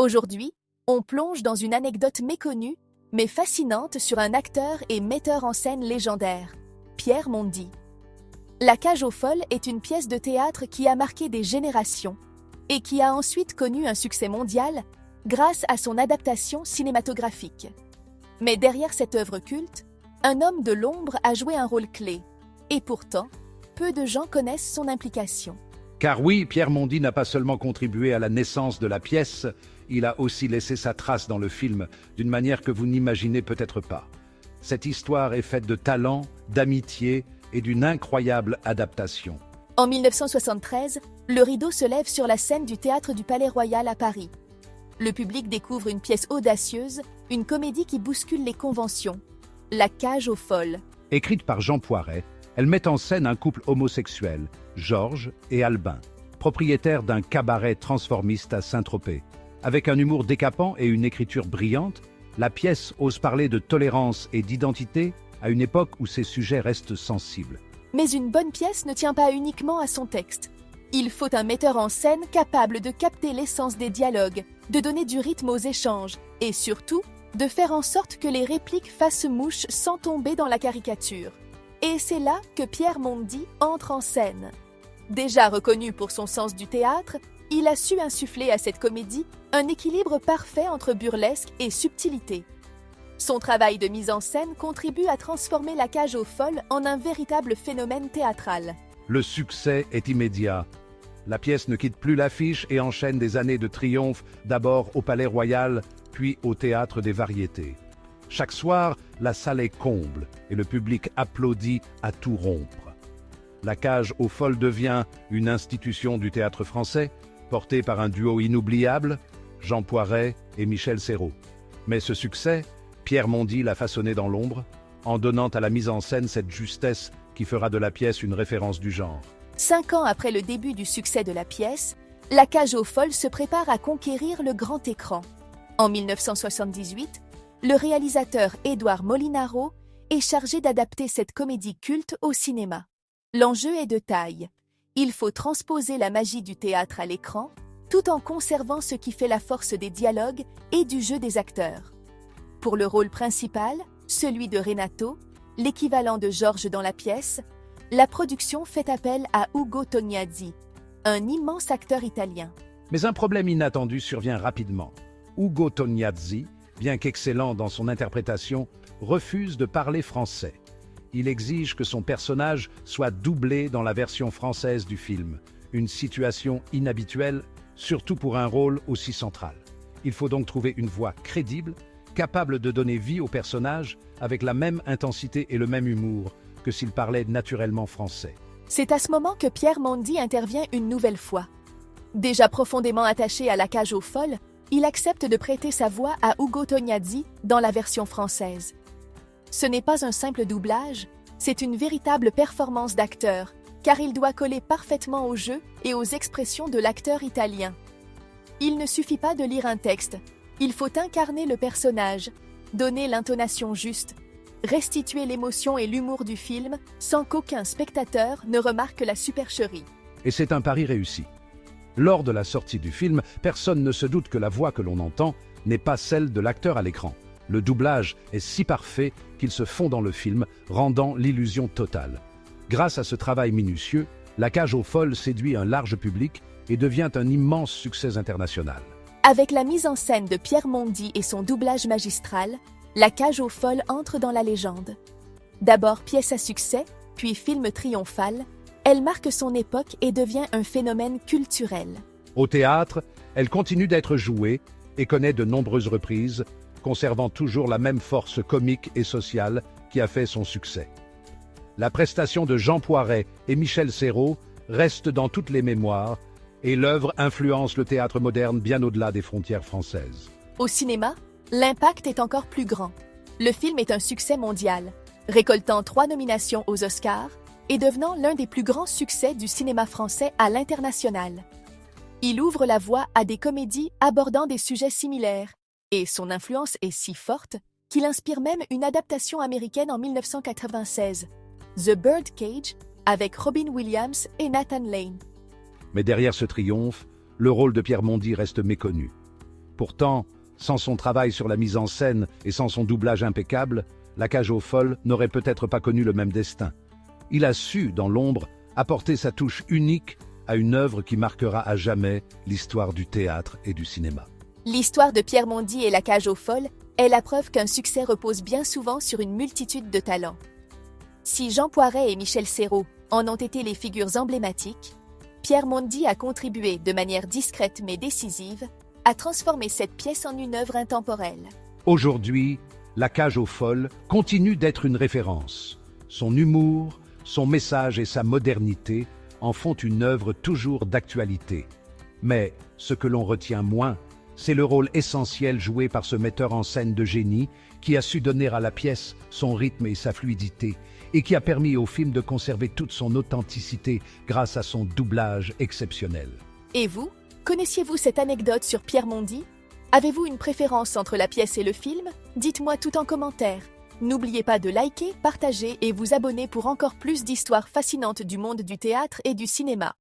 Aujourd'hui, on plonge dans une anecdote méconnue, mais fascinante sur un acteur et metteur en scène légendaire, Pierre Mondy. La Cage aux Folles est une pièce de théâtre qui a marqué des générations et qui a ensuite connu un succès mondial grâce à son adaptation cinématographique. Mais derrière cette œuvre culte, un homme de l'ombre a joué un rôle clé, et pourtant, peu de gens connaissent son implication. Car oui, Pierre Mondy n'a pas seulement contribué à la naissance de la pièce, il a aussi laissé sa trace dans le film, d'une manière que vous n'imaginez peut-être pas. Cette histoire est faite de talent, d'amitié et d'une incroyable adaptation. En 1973, le rideau se lève sur la scène du Théâtre du Palais-Royal à Paris. Le public découvre une pièce audacieuse, une comédie qui bouscule les conventions, La Cage aux Folles. Écrite par Jean Poiret, elle met en scène un couple homosexuel, Georges et Albin, propriétaires d'un cabaret transformiste à Saint-Tropez. Avec un humour décapant et une écriture brillante, la pièce ose parler de tolérance et d'identité à une époque où ces sujets restent sensibles. Mais une bonne pièce ne tient pas uniquement à son texte. Il faut un metteur en scène capable de capter l'essence des dialogues, de donner du rythme aux échanges et surtout, de faire en sorte que les répliques fassent mouche sans tomber dans la caricature. Et c'est là que Pierre Mondy entre en scène. Déjà reconnu pour son sens du théâtre, il a su insuffler à cette comédie un équilibre parfait entre burlesque et subtilité. Son travail de mise en scène contribue à transformer La Cage aux Folles en un véritable phénomène théâtral. Le succès est immédiat. La pièce ne quitte plus l'affiche et enchaîne des années de triomphe, d'abord au Palais-Royal, puis au Théâtre des Variétés. Chaque soir, la salle est comble et le public applaudit à tout rompre. La Cage aux Folles devient une institution du théâtre français, portée par un duo inoubliable, Jean Poiret et Michel Serrault. Mais ce succès, Pierre Mondy l'a façonné dans l'ombre, en donnant à la mise en scène cette justesse qui fera de la pièce une référence du genre. 5 ans après le début du succès de la pièce, La Cage aux Folles se prépare à conquérir le grand écran. En 1978, le réalisateur Édouard Molinaro est chargé d'adapter cette comédie culte au cinéma. L'enjeu est de taille. Il faut transposer la magie du théâtre à l'écran, tout en conservant ce qui fait la force des dialogues et du jeu des acteurs. Pour le rôle principal, celui de Renato, l'équivalent de Georges dans la pièce, la production fait appel à Ugo Tognazzi, un immense acteur italien. Mais un problème inattendu survient rapidement. Ugo Tognazzi, bien qu'excellent dans son interprétation, refuse de parler français. Il exige que son personnage soit doublé dans la version française du film, une situation inhabituelle, surtout pour un rôle aussi central. Il faut donc trouver une voix crédible, capable de donner vie au personnage avec la même intensité et le même humour que s'il parlait naturellement français. C'est à ce moment que Pierre Mondy intervient une nouvelle fois. Déjà profondément attaché à La Cage aux Folles, il accepte de prêter sa voix à Ugo Tognazzi dans la version française. Ce n'est pas un simple doublage, c'est une véritable performance d'acteur, car il doit coller parfaitement au jeu et aux expressions de l'acteur italien. Il ne suffit pas de lire un texte, il faut incarner le personnage, donner l'intonation juste, restituer l'émotion et l'humour du film sans qu'aucun spectateur ne remarque la supercherie. Et c'est un pari réussi. Lors de la sortie du film, personne ne se doute que la voix que l'on entend n'est pas celle de l'acteur à l'écran. Le doublage est si parfait qu'il se fond dans le film, rendant l'illusion totale. Grâce à ce travail minutieux, La Cage aux Folles séduit un large public et devient un immense succès international. Avec la mise en scène de Pierre Mondy et son doublage magistral, La Cage aux Folles entre dans la légende. D'abord pièce à succès, puis film triomphal, elle marque son époque et devient un phénomène culturel. Au théâtre, elle continue d'être jouée et connaît de nombreuses reprises, conservant toujours la même force comique et sociale qui a fait son succès. La prestation de Jean Poiret et Michel Serrault reste dans toutes les mémoires et l'œuvre influence le théâtre moderne bien au-delà des frontières françaises. Au cinéma, l'impact est encore plus grand. Le film est un succès mondial, récoltant 3 nominations aux Oscars et devenant l'un des plus grands succès du cinéma français à l'international. Il ouvre la voie à des comédies abordant des sujets similaires, et son influence est si forte qu'il inspire même une adaptation américaine en 1996, The Birdcage, avec Robin Williams et Nathan Lane. Mais derrière ce triomphe, le rôle de Pierre Mondy reste méconnu. Pourtant, sans son travail sur la mise en scène et sans son doublage impeccable, La Cage aux Folles n'aurait peut-être pas connu le même destin. Il a su, dans l'ombre, apporter sa touche unique à une œuvre qui marquera à jamais l'histoire du théâtre et du cinéma. L'histoire de Pierre Mondy et La Cage aux Folles est la preuve qu'un succès repose bien souvent sur une multitude de talents. Si Jean Poiret et Michel Serrault en ont été les figures emblématiques, Pierre Mondy a contribué de manière discrète mais décisive à transformer cette pièce en une œuvre intemporelle. Aujourd'hui, La Cage aux Folles continue d'être une référence. Son humour, son message et sa modernité en font une œuvre toujours d'actualité. Mais ce que l'on retient moins, c'est le rôle essentiel joué par ce metteur en scène de génie qui a su donner à la pièce son rythme et sa fluidité et qui a permis au film de conserver toute son authenticité grâce à son doublage exceptionnel. Et vous, connaissiez-vous cette anecdote sur Pierre Mondy? Avez-vous une préférence entre la pièce et le film? Dites-moi tout en commentaire. N'oubliez pas de liker, partager et vous abonner pour encore plus d'histoires fascinantes du monde du théâtre et du cinéma.